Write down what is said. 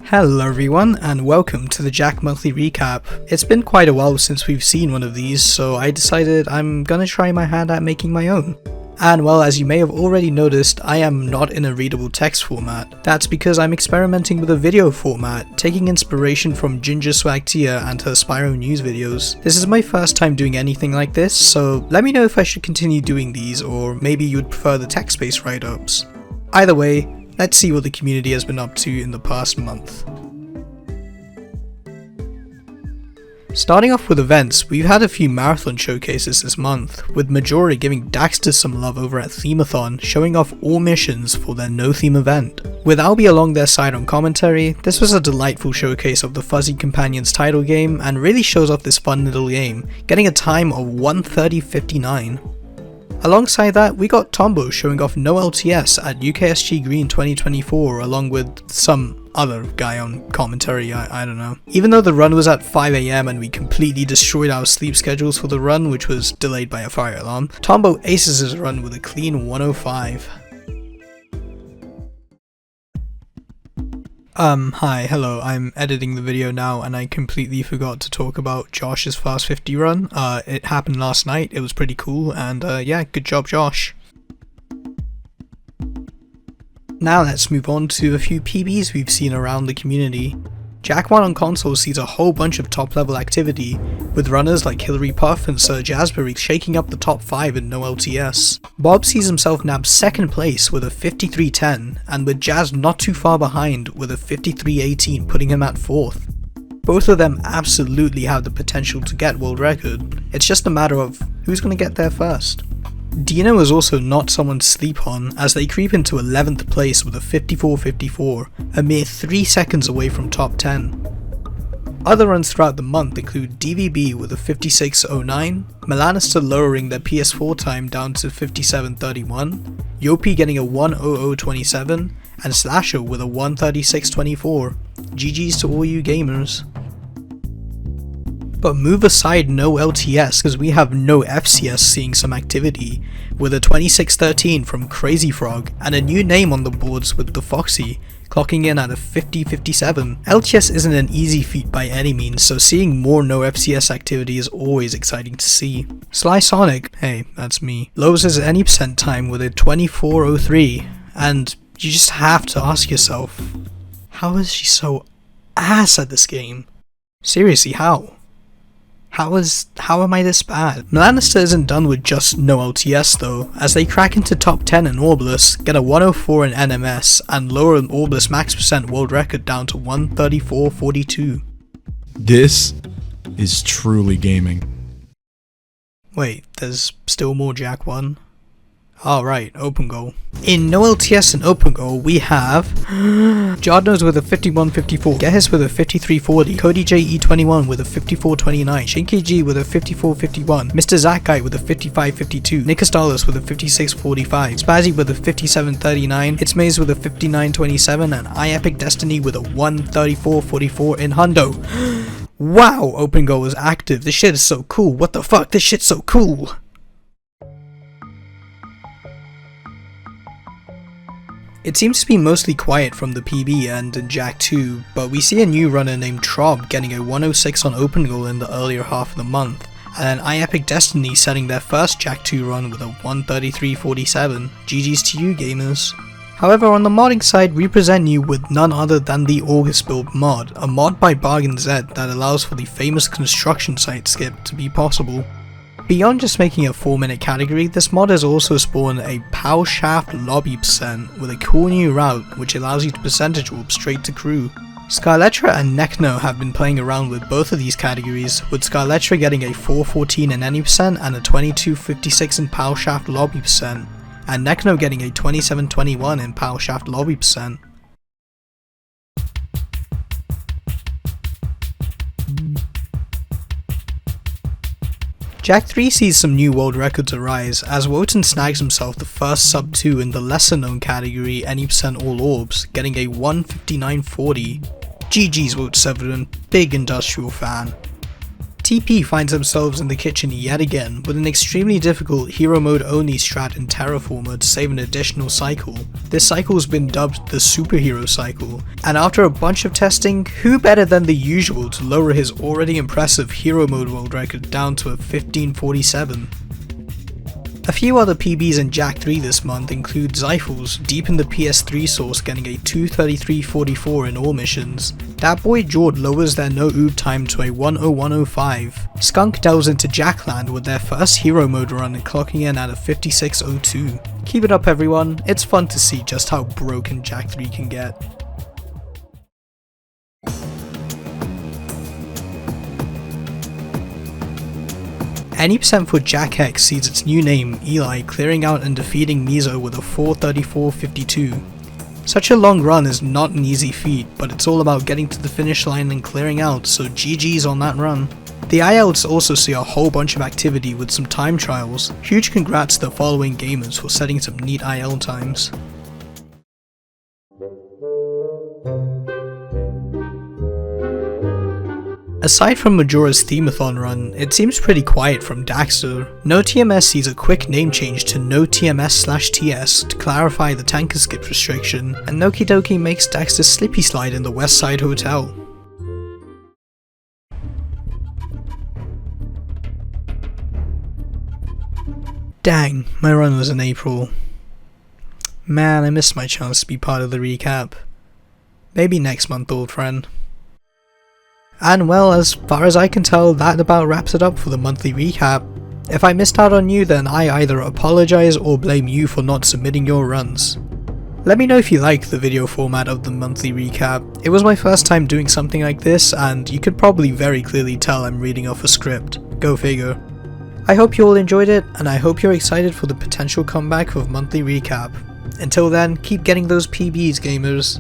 Hello everyone, and welcome to the Jak Monthly Recap. It's been quite a while since we've seen one of these, so I decided I'm gonna try my hand at making my own. And well, as you may have already noticed, I am not in a readable text format. That's because I'm experimenting with a video format, taking inspiration from Ginger Swagtia and her Spyro News videos. This is my first time doing anything like this, so let me know if I should continue doing these, or maybe you'd prefer the text-based write-ups. Either way, let's see what the community has been up to in the past month. Starting off with events, we've had a few marathon showcases this month, with majority giving Daxter some love over at Themeathon, showing off all missions for their no theme event. With Albie along their side on commentary, this was a delightful showcase of the Fuzzy Companions title game and really shows off this fun little game, getting a time of 1:30:59. Alongside that, we got Tombo showing off no LTS at UKSG Green 2024 along with some other guy on commentary, I don't know. Even though the run was at 5 AM and we completely destroyed our sleep schedules for the run, which was delayed by a fire alarm, Tombo aces his run with a clean 105. Hi, hello, I'm editing the video now and I completely forgot to talk about Josh's Fast 50 run. It happened last night, it was pretty cool, and yeah, good job Josh. Now let's move on to a few PBs we've seen around the community. Jak 1 on console sees a whole bunch of top level activity, with runners like HillaryPuff and Sir Jazzberry shaking up the top 5 in no LTS. Bob sees himself nab second place with a 53.10, and with Jazz not too far behind with a 53.18 putting him at 4th. Both of them absolutely have the potential to get world record, it's just a matter of who's going to get there first. DeanoBeano is also not someone to sleep on, as they creep into 11th place with a 54.54, a mere 3 seconds away from top 10. Other runs throughout the month include DVB with a 56.09, Melanister lowering their PS4 time down to 57.31, Yopi getting a 1:00:27, and Slasher with a 1:36:24. GG's to all you gamers. But move aside no LTS, because we have no FCS seeing some activity, with a 26.13 from crazyfrog and a new name on the boards with the Foxy, clocking in at a 50.57. LTS isn't an easy feat by any means, so seeing more no FCS activity is always exciting to see. Slysonic, hey, that's me, lowers his any percent time with a 24.03, and you just have to ask yourself, how is she so ass at this game? Seriously, how? How am I this bad? Melanister isn't done with just no LTS though, as they crack into top 10 in Orbless, get a 104 in NMS, and lower an Orbless max percent world record down to 134.42. This is truly gaming. Wait, there's still more Jak 1? Alright, open goal. In no LTS and open goal, we have Jardnose with a 51.54, Gehis with a 53.40, Cody JE21 with a 54.29, ShinkiG with a 54.51, MrZachGuy with a 55.52, Astalos with a 56.45, Spazzy with a 57.39, It's Maze with a 59.27, and IEpicDestiny with a 1:34.44 in Hundo. Wow, open goal is active. This shit is so cool. What the fuck? This shit's so cool. It seems to be mostly quiet from the PB and in Jak 2, but we see a new runner named Trob getting a 106 on open goal in the earlier half of the month, and IEpicDestiny setting their first Jak 2 run with a 1:33.47. GG's to you gamers. However, on the modding side, we present you with none other than the August Build mod, a mod by Bargain Z that allows for the famous construction site skip to be possible. Beyond just making a 4-minute category, this mod has also spawned a POW shaft lobby percent with a cool new route which allows you to percentage warp straight to crew. Scarletra and Nhekno have been playing around with both of these categories, with Scarletra getting a 4.14 in any percent and a 22.56 in POW shaft lobby percent, and Nhekno getting a 27.21 in POW shaft lobby percent. Jak 3 sees some new world records arise, as Wotan snags himself the first sub 2 in the lesser known category any percent all orbs, getting a 1:59.40. GG's Wotan, big industrial fan. TP finds themselves in the kitchen yet again with an extremely difficult hero mode only strat in Terraformer to save an additional cycle. This cycle has been dubbed the superhero cycle, and after a bunch of testing, who better than the usual to lower his already impressive hero mode world record down to a 1547. A few other PBs in Jak 3 this month include Xyphles, deep in the PS3 source, getting a 2:33.44 in all missions. DatBoiiJord lowers their no oob time to a 1:01.05. Skunk delves into Jakland with their first hero mode run and clocking in at a 56.02. Keep it up everyone, it's fun to see just how broken Jak 3 can get. Any percent for Jak X sees its new name, Eli, clearing out and defeating Mizo with a 4:34.52. Such a long run is not an easy feat, but it's all about getting to the finish line and clearing out, so GG's on that run. The IELTS also see a whole bunch of activity with some time trials. Huge congrats to the following gamers for setting some neat IL times. Aside from Majora's Themeathon run, it seems pretty quiet from Daxter. No TMS sees a quick name change to No TMS/TS to clarify the tanker skip restriction, and Noki Doki makes Daxter slippy slide in the West Side Hotel. Dang, my run was in April. Man, I missed my chance to be part of the recap. Maybe next month, old friend. And well, as far as I can tell, that about wraps it up for the monthly recap. If I missed out on you, then I either apologize or blame you for not submitting your runs. Let me know if you like the video format of the monthly recap. It was my first time doing something like this, and you could probably very clearly tell I'm reading off a script. Go figure. I hope you all enjoyed it, and I hope you're excited for the potential comeback of monthly recap. Until then, keep getting those PBs, gamers.